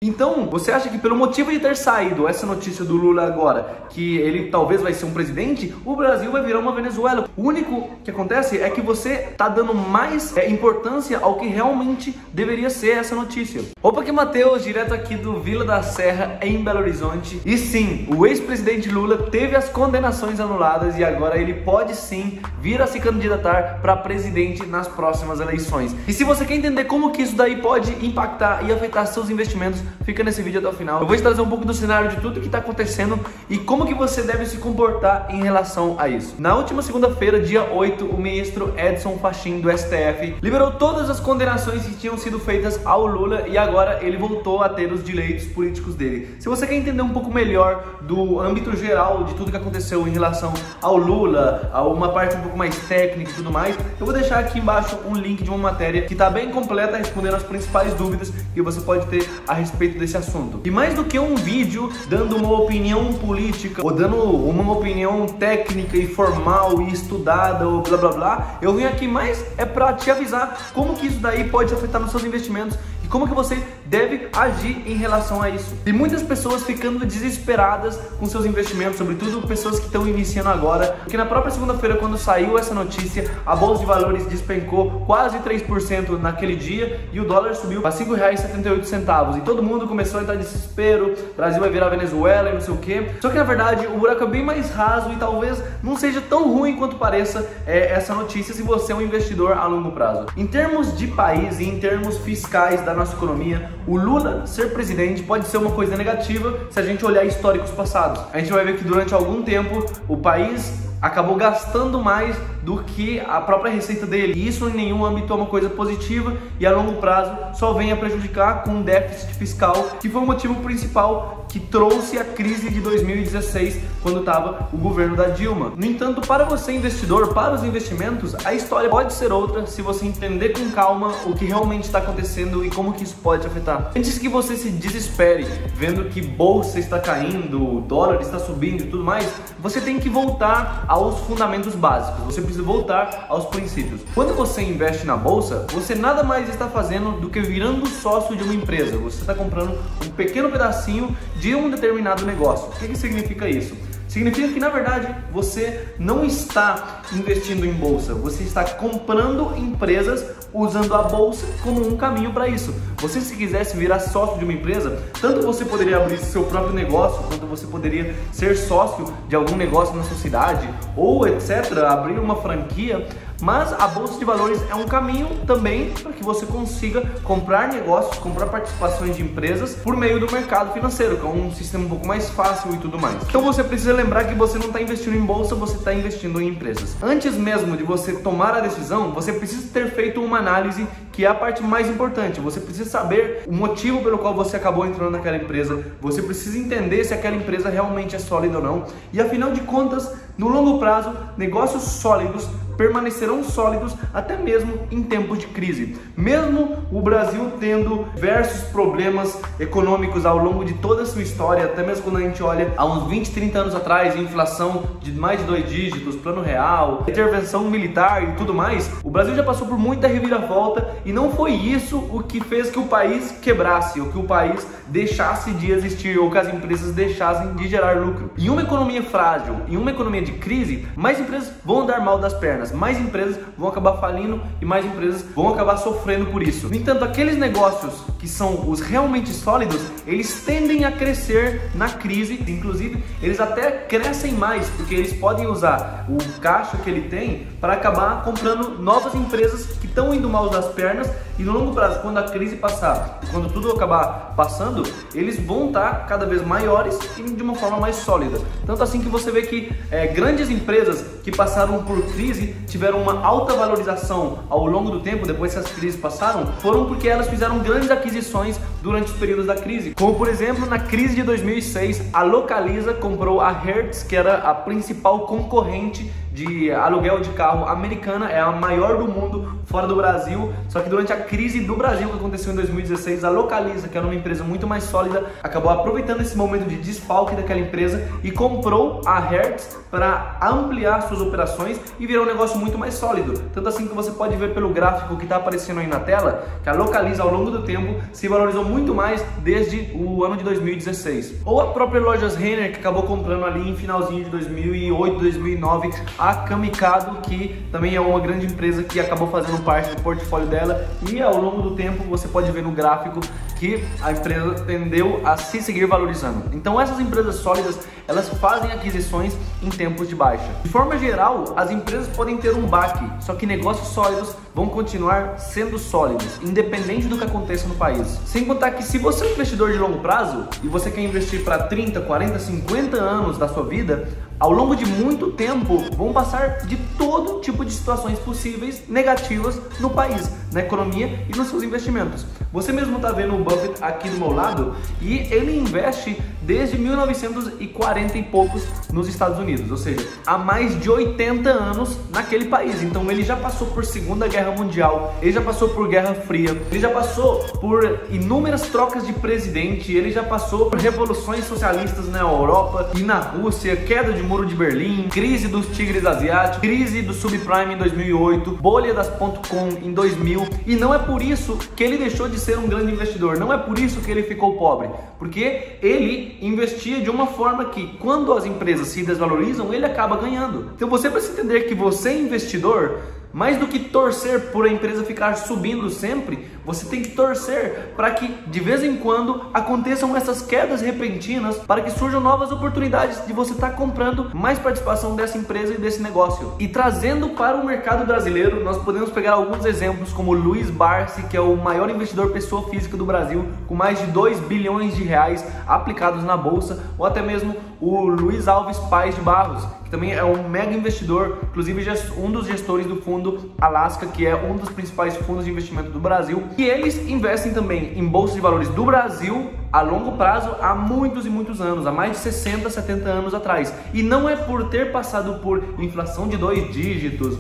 Então, você acha que pelo motivo de ter saído essa notícia do Lula agora, que ele talvez vai ser um presidente, o Brasil vai virar uma Venezuela? O único que acontece é que você tá dando mais importância ao que realmente deveria ser essa notícia. Opa, aqui é Matheus, direto aqui do Vila da Serra, em Belo Horizonte. E sim, o ex-presidente Lula teve as condenações anuladas e agora ele pode sim vir a se candidatar para presidente nas próximas eleições. E se você quer entender como que isso daí pode impactar e afetar seus investimentos, fica nesse vídeo até o final. Eu vou te trazer um pouco do cenário de tudo que está acontecendo e como que você deve se comportar em relação a isso. Na última segunda-feira, dia 8, o ministro Edson Fachin do STF liberou todas as condenações que tinham sido feitas ao Lula e agora ele voltou a ter os direitos políticos dele. Se você quer entender um pouco melhor do âmbito geral de tudo que aconteceu em relação ao Lula, a uma parte um pouco mais técnica e tudo mais, eu vou deixar aqui embaixo um link de uma matéria que está bem completa respondendo as principais dúvidas que você pode ter a respeito desse assunto. E mais do que um vídeo dando uma opinião política ou dando uma opinião técnica e formal e estudada ou blá blá blá, eu vim aqui mais para te avisar como que isso daí pode afetar nos seus investimentos e como que você deve agir em relação a isso. Tem muitas pessoas ficando desesperadas com seus investimentos, sobretudo pessoas que estão iniciando agora, porque na própria segunda-feira, quando saiu essa notícia, a Bolsa de Valores despencou quase 3% naquele dia e o dólar subiu para R$ 5,78 e todo mundo começou a entrar em desespero, o Brasil vai virar Venezuela e não sei o que. Só que na verdade o buraco é bem mais raso e talvez não seja tão ruim quanto pareça essa notícia se você é um investidor a longo prazo. Em termos de país e em termos fiscais da nossa economia, o Lula ser presidente pode ser uma coisa negativa se a gente olhar históricos passados. A gente vai ver que durante algum tempo o país acabou gastando mais do que a própria receita dele. E isso em nenhum âmbito é uma coisa positiva e a longo prazo só vem a prejudicar com um déficit fiscal, que foi o motivo principal que trouxe a crise de 2016, quando estava o governo da Dilma. No entanto, para você investidor, para os investimentos, a história pode ser outra se você entender com calma o que realmente está acontecendo e como que isso pode afetar. Antes que você se desespere vendo que bolsa está caindo, o dólar está subindo e tudo mais, você tem que voltar aos fundamentos básicos, você precisa voltar aos princípios. Quando você investe na bolsa, você nada mais está fazendo do que virando sócio de uma empresa. Você está comprando um pequeno pedacinho de um determinado negócio. O que significa isso? Significa que, na verdade, você não está investindo em bolsa, você está comprando empresas usando a bolsa como um caminho para isso. Você, se quisesse virar sócio de uma empresa, tanto você poderia abrir seu próprio negócio, quanto você poderia ser sócio de algum negócio na sua cidade, ou etc., abrir uma franquia. Mas a Bolsa de Valores é um caminho também para que você consiga comprar negócios, comprar participações de empresas por meio do mercado financeiro, que é um sistema um pouco mais fácil e tudo mais. Então você precisa lembrar que você não está investindo em bolsa, você está investindo em empresas. Antes mesmo de você tomar a decisão, você precisa ter feito uma análise, que é a parte mais importante. Você precisa saber o motivo pelo qual você acabou entrando naquela empresa, você precisa entender se aquela empresa realmente é sólida ou não. E afinal de contas, no longo prazo, negócios sólidos permanecerão sólidos até mesmo em tempos de crise. Mesmo o Brasil tendo diversos problemas econômicos ao longo de toda a sua história, até mesmo quando a gente olha há uns 20, 30 anos atrás, inflação de mais de 2 dígitos, plano real, intervenção militar e tudo mais, o Brasil já passou por muita reviravolta e não foi isso o que fez que o país quebrasse, ou que o país deixasse de existir, ou que as empresas deixassem de gerar lucro. Em uma economia frágil, em uma economia de crise, mais empresas vão andar mal das pernas, mais empresas vão acabar falindo e mais empresas vão acabar sofrendo por isso. No entanto, aqueles negócios que são os realmente sólidos, eles tendem a crescer na crise, inclusive eles até crescem mais, porque eles podem usar o caixa que ele tem para acabar comprando novas empresas que estão indo mal das pernas, e no longo prazo, quando a crise passar e quando tudo acabar passando, eles vão estar cada vez maiores e de uma forma mais sólida. Tanto assim que você vê que grandes empresas que passaram por crise tiveram uma alta valorização ao longo do tempo, depois que as crises passaram, foram porque elas fizeram grandes aquisições durante os períodos da crise. Como por exemplo, na crise de 2006, a Localiza comprou a Hertz, que era a principal concorrente de aluguel de carro americana, é a maior do mundo fora do Brasil, só que durante a crise do Brasil que aconteceu em 2016, a Localiza, que era uma empresa muito mais sólida, acabou aproveitando esse momento de desfalque daquela empresa e comprou a Hertz para ampliar suas operações e virar um negócio muito mais sólido. Tanto assim que você pode ver pelo gráfico que está aparecendo aí na tela, que a Localiza ao longo do tempo se valorizou muito mais desde o ano de 2016. Ou a própria Lojas Renner, que acabou comprando ali em finalzinho de 2008, 2009, a Camicado, que também é uma grande empresa que acabou fazendo parte do portfólio dela, e ao longo do tempo você pode ver no gráfico que a empresa tendeu a se seguir valorizando. Então essas empresas sólidas, elas fazem aquisições em tempos de baixa. De forma geral, as empresas podem ter um baque, só que negócios sólidos vão continuar sendo sólidos, independente do que aconteça no país. Sem contar que se você é um investidor de longo prazo e você quer investir para 30, 40, 50 anos da sua vida, ao longo de muito tempo vão passar de todo tipo de situações possíveis negativas no país, na economia e nos seus investimentos. Você mesmo está vendo o Buffett aqui do meu lado e ele investe desde 1940 e poucos nos Estados Unidos, ou seja, há mais de 80 anos naquele país. Então ele já passou por Segunda Guerra Mundial, ele já passou por Guerra Fria, ele já passou por inúmeras trocas de presidente, ele já passou por revoluções socialistas na Europa e na Rússia, queda de Muro de Berlim, crise dos tigres asiáticos, crise do subprime em 2008, bolha das .com em 2000, e não é por isso que ele deixou de ser um grande investidor, não é por isso que ele ficou pobre, porque ele investia de uma forma que quando as empresas se desvalorizam, ele acaba ganhando. Então você precisa entender que você é investidor, mais do que torcer por a empresa ficar subindo sempre, você tem que torcer para que de vez em quando aconteçam essas quedas repentinas, para que surjam novas oportunidades de você estar comprando mais participação dessa empresa e desse negócio. E trazendo para o mercado brasileiro, nós podemos pegar alguns exemplos como Luiz Barsi, que é o maior investidor pessoa física do Brasil, com mais de 2 bilhões de reais aplicados na bolsa, ou até mesmo o Luiz Alves Paes de Barros, que também é um mega investidor, inclusive um dos gestores do fundo Alaska, que é um dos principais fundos de investimento do Brasil, e eles investem também em bolsas de valores do Brasil a longo prazo há muitos e muitos anos, há mais de 60, 70 anos atrás. E não é por ter passado por inflação de 2 dígitos,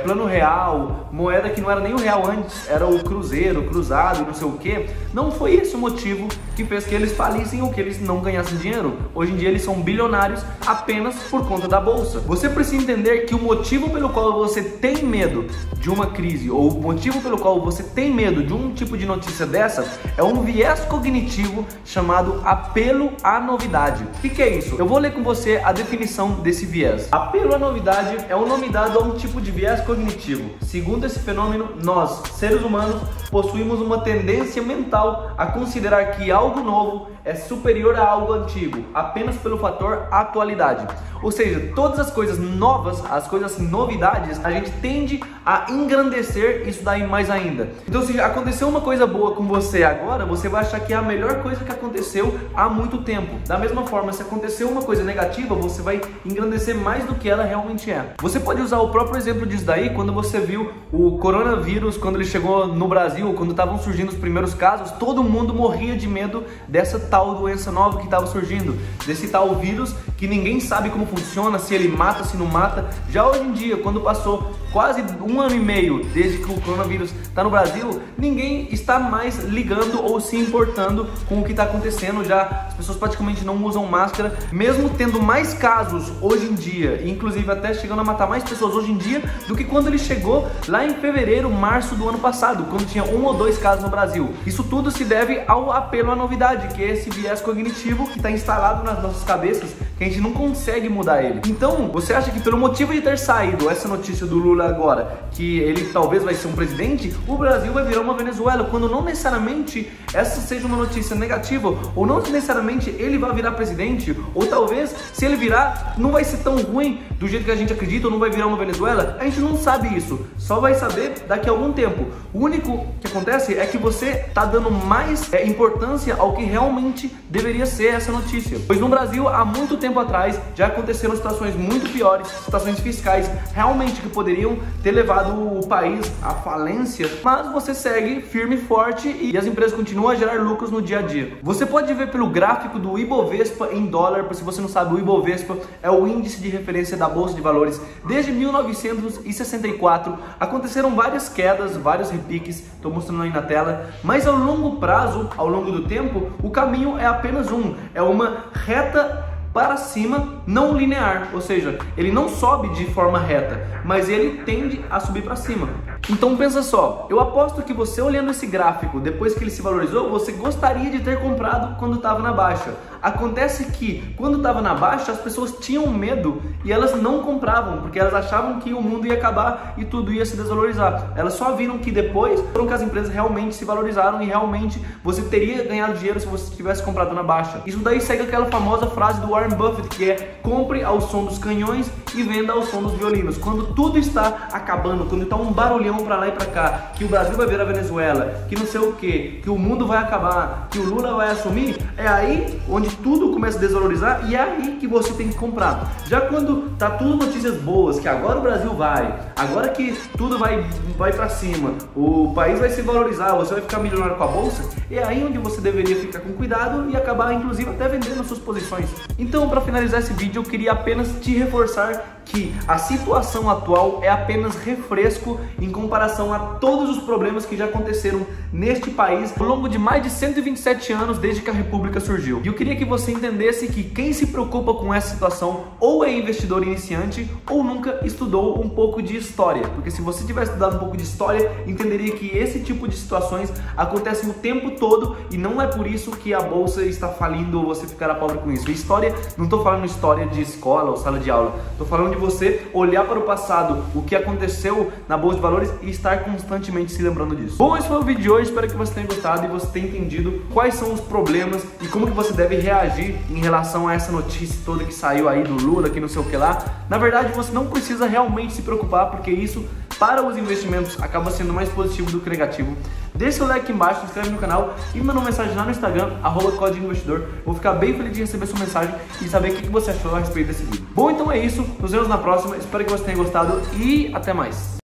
plano real, moeda que não era nem o real antes, era o cruzeiro, cruzado, não sei o que. Não foi esse o motivo que fez que eles falissem ou que eles não ganhassem dinheiro. Hoje em dia eles são bilionários apenas por conta da bolsa. Você precisa entender que o motivo pelo qual você tem medo de uma crise, ou o motivo pelo qual você tem medo de um tipo de notícia dessa, é um viés cognitivo chamado apelo à novidade. O que é isso? Eu vou ler com você a definição desse viés. Apelo à novidade é o nome dado a um tipo de viés cognitivo. Segundo esse fenômeno, nós, seres humanos, possuímos uma tendência mental a considerar que algo novo é superior a algo antigo, apenas pelo fator atualidade. Ou seja, todas as coisas novas, as coisas novidades, a gente tende a engrandecer isso daí mais ainda. Então, se aconteceu uma coisa boa com você agora, você vai achar que é a melhor coisa que aconteceu há muito tempo. Da mesma forma, se aconteceu uma coisa negativa, você vai engrandecer mais do que ela realmente é. Você pode usar o próprio exemplo disso daí quando você viu o coronavírus, quando ele chegou no Brasil, quando estavam surgindo os primeiros casos, todo mundo morria de medo dessa tal doença nova que estava surgindo, desse tal vírus que ninguém sabe como funciona, se ele mata, se não mata. Já hoje em dia, quando passou quase 1 ano e meio desde que o coronavírus está no Brasil, ninguém está mais ligando ou se importando com o que está acontecendo. Já as pessoas praticamente não usam máscara, mesmo tendo mais casos hoje em dia, inclusive até chegando a matar mais pessoas hoje em dia do que quando ele chegou lá em fevereiro, março do ano passado, quando tinha 1 ou 2 casos no Brasil. Isso tudo se deve ao apelo à novidade, que é esse viés cognitivo que está instalado nas nossas cabeças, que a gente não consegue mudar ele. Então, você acha que pelo motivo de ter saído essa notícia do Lula agora, que ele talvez vai ser um presidente, o Brasil vai virar uma Venezuela, quando não necessariamente essa seja uma notícia negativa, ou não necessariamente ele vai virar presidente, ou talvez se ele virar, não vai ser tão ruim do jeito que a gente acredita, ou não vai virar uma Venezuela. A gente não sabe isso, só vai saber daqui a algum tempo. O único que acontece é que você está dando mais importância ao que realmente deveria ser essa notícia, pois no Brasil há muito tempo atrás já aconteceram situações muito piores, situações fiscais realmente que poderiam ter levado o país à falência, mas você segue firme e forte e as empresas continuam a gerar lucros no dia a dia. Você pode ver pelo gráfico do Ibovespa em dólar, se você não sabe, o Ibovespa é o índice de referência da Bolsa de Valores. Desde 1964 aconteceram várias quedas, vários repiques, estou mostrando aí na tela, mas ao longo prazo, ao longo do tempo, o caminho é apenas um, é uma reta para cima não linear, ou seja, ele não sobe de forma reta, mas ele tende a subir para cima. Então pensa só, eu aposto que você olhando esse gráfico, depois que ele se valorizou, você gostaria de ter comprado quando estava na baixa. Acontece que quando estava na baixa, as pessoas tinham medo e elas não compravam, porque elas achavam que o mundo ia acabar e tudo ia se desvalorizar. Elas só viram que depois foram que as empresas realmente se valorizaram e realmente você teria ganhado dinheiro se você tivesse comprado na baixa. Isso daí segue aquela famosa frase do Warren Buffett, que é: compre ao som dos canhões e venda ao som dos violinos. Quando tudo está acabando, quando está um barulhão pra lá e pra cá, que o Brasil vai virar Venezuela, que não sei o que o mundo vai acabar, que o Lula vai assumir, é aí onde tudo começa a desvalorizar e é aí que você tem que comprar. Já quando tá tudo notícias boas, que agora o Brasil vai, agora que tudo vai pra cima, o país vai se valorizar, você vai ficar milionário com a bolsa, é aí onde você deveria ficar com cuidado e acabar inclusive até vendendo as suas posições. Então, para finalizar esse vídeo, eu queria apenas te reforçar que a situação atual é apenas refresco em comparação a todos os problemas que já aconteceram neste país ao longo de mais de 127 anos desde que a República surgiu. E eu queria que você entendesse que quem se preocupa com essa situação ou é investidor iniciante ou nunca estudou um pouco de história, porque se você tivesse estudado um pouco de história, entenderia que esse tipo de situações acontecem o tempo todo e não é por isso que a bolsa está falindo ou você ficará pobre com isso. E história, não estou falando história de escola ou sala de aula, estou falando de você olhar para o passado, o que aconteceu na Bolsa de Valores e estar constantemente se lembrando disso. Bom, esse foi o vídeo de hoje, espero que você tenha gostado e você tenha entendido quais são os problemas e como que você deve reagir em relação a essa notícia toda que saiu aí do Lula, que não sei o que lá. Na verdade, você não precisa realmente se preocupar, porque isso para os investimentos acaba sendo mais positivo do que negativo. Deixa seu like aqui embaixo, se inscreve no canal e manda uma mensagem lá no Instagram, @código-investidor. Vou ficar bem feliz de receber sua mensagem e saber o que você achou a respeito desse vídeo. Bom, então é isso, nos vemos na próxima, espero que você tenha gostado e até mais.